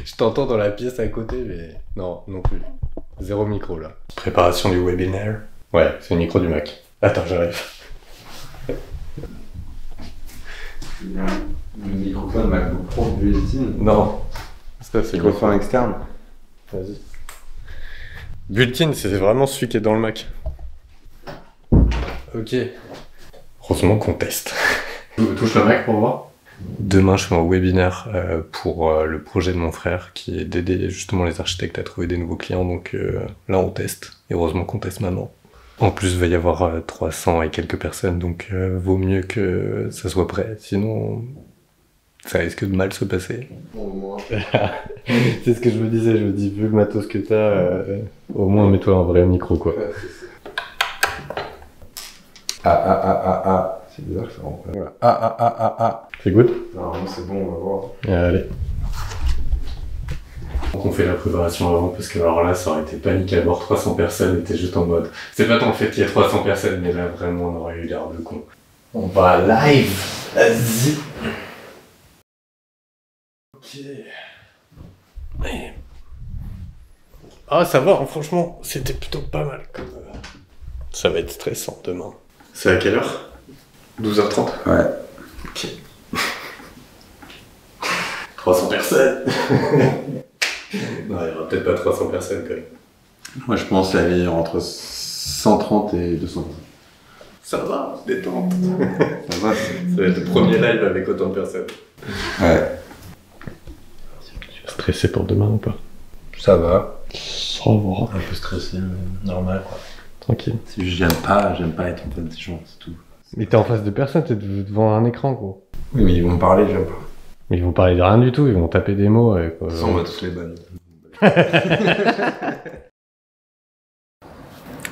Je t'entends dans la pièce à côté, mais non, non plus. Zéro micro là. Préparation du webinaire. Ouais, c'est le micro du Mac. Attends, j'arrive. Le microphone MacBook Pro built-in. Non. Ça, c'est Microphone externe. Vas-y. Built-in, c'est vraiment celui qui est dans le Mac. Ok. Heureusement qu'on teste. Touche le Mac pour voir. Demain, je fais un webinaire pour le projet de mon frère qui est d'aider justement les architectes à trouver des nouveaux clients. Donc là, on teste. Et heureusement qu'on teste maintenant. En plus, il va y avoir 300 et quelques personnes, donc vaut mieux que ça soit prêt. Sinon, ça risque de mal se passer. Au moins. C'est ce que je me disais. Je me dis, vu le matos que t'as, au moins mets-toi un vrai micro, quoi. C'est bizarre que ça rentre pas. Voilà. C'est good? Normalement c'est bon, on va voir. Allez. Donc on fait la préparation avant parce que alors là ça aurait été panique à bord, 300 personnes étaient juste en mode c'est pas tant le fait qu'il y a 300 personnes mais là vraiment on aurait eu l'air de con. On va live. Vas-y. Ok. Ouais. Ah ça va, hein, franchement c'était plutôt pas mal comme... Ça va être stressant demain. C'est à quelle heure? 12h30. Ouais. Ok. 300 personnes. Non, il y aura peut-être pas 300 personnes quand même. Moi je pense aller entre 130 et 200. Ça va, détente. Ça va. Ça va être le premier live avec autant de personnes. Ouais. Tu vas stresser pour demain ou pas? Ça va. Ça va. Un peu stressé, mais normal quoi. Tranquille. C'est juste j'aime pas être en face des gens, c'est tout. Mais t'es en face de personne, t'es devant un écran gros. Oui mais ils vont me parler, j'aime pas. Mais ils vont parler de rien du tout, ils vont taper des mots. Ça on va tous les bonnes.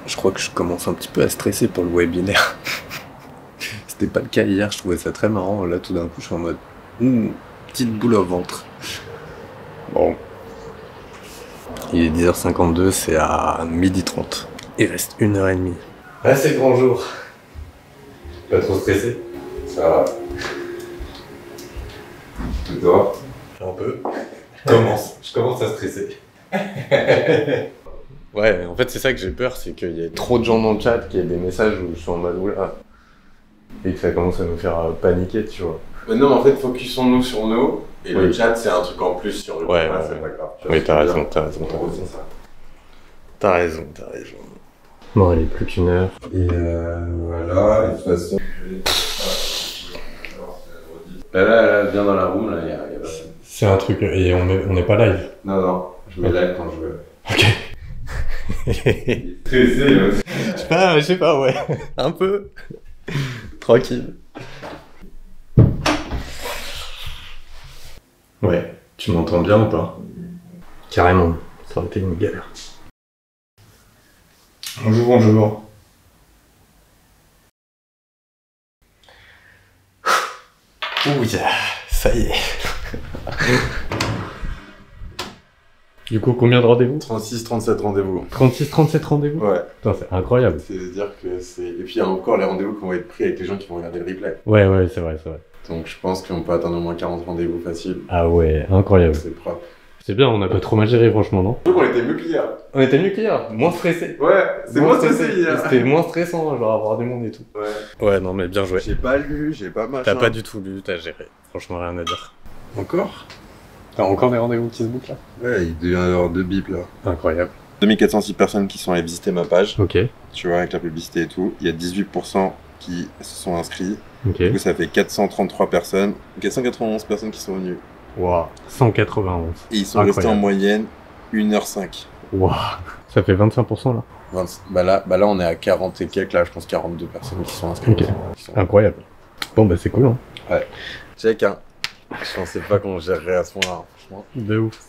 Je crois que je commence un petit peu à stresser pour le webinaire. C'était pas le cas hier, je trouvais ça très marrant. Là tout d'un coup je suis en mode petite boule au ventre. Bon. Il est 10h52, c'est à 12h30. Il reste 1h30. Ah c'est le grand jour. Pas trop stressé? Ça va. Et toi? Un peu. Je commence à stresser. Ouais, en fait, c'est ça que j'ai peur, c'est qu'il y ait trop de gens dans le chat, qu'il y ait des messages où je suis en mode oula. Et que ça commence à nous faire paniquer, tu vois. Mais non, mais en fait, focusons-nous sur nous. Et le Oui. chat, c'est un truc en plus sur le Ouais, programme, ouais, c'est ouais. pas grave. Oui, t'as raison. T'as raison. Bon, allez, plus qu'une heure. Et voilà, et de toute façon. Là, viens dans la room, là, y a personne. C'est un truc, et on n'est pas live. Non, je mets live quand je veux. Ok. Stressé, aussi. Je sais pas, ouais. Un peu. Tranquille. Ouais, tu m'entends bien ou pas? Carrément, ça aurait été une galère. Bonjour. Ouh, ça y est. Du coup, combien de rendez-vous? 36-37 rendez-vous. 36-37 rendez-vous? Ouais. Putain, c'est incroyable. C'est-à-dire que c'est... Et puis il y a encore les rendez-vous qui vont être pris avec les gens qui vont regarder le replay. Ouais, c'est vrai. Donc je pense qu'on peut atteindre au moins 40 rendez-vous faciles. Ah ouais, incroyable. C'est propre. C'est bien, on a pas trop mal géré, franchement, non? Je trouve qu'on était mieux qu'hier. On était mieux qu'hier, moins stressé. Ouais, c'est moins stressé hier. C'était moins stressant, genre avoir du monde et tout. Ouais, non, mais bien joué. J'ai pas lu, j'ai pas machin. T'as pas du tout lu, t'as géré. Franchement, rien à dire. Encore? T'as encore des rendez-vous qui se bouclent là? Ouais, il devient y avoir 2 bips là. Incroyable. 2406 personnes qui sont allées visiter ma page. Ok. Tu vois, avec la publicité et tout. Il y a 18% qui se sont inscrits. Ok. Du coup, ça fait 433 personnes. 491 personnes qui sont venues. Waouh. 191. Et ils sont restés en moyenne 1h05. Waouh. Ça fait 25% là. Bah là, on est à 40 et quelques, là, je pense 42 personnes qui sont inscrites. Ok. Incroyable. Bon, bah c'est cool, hein. Ouais. Check, hein. Je pensais pas qu'on gérerait à ce point-là, franchement. De ouf.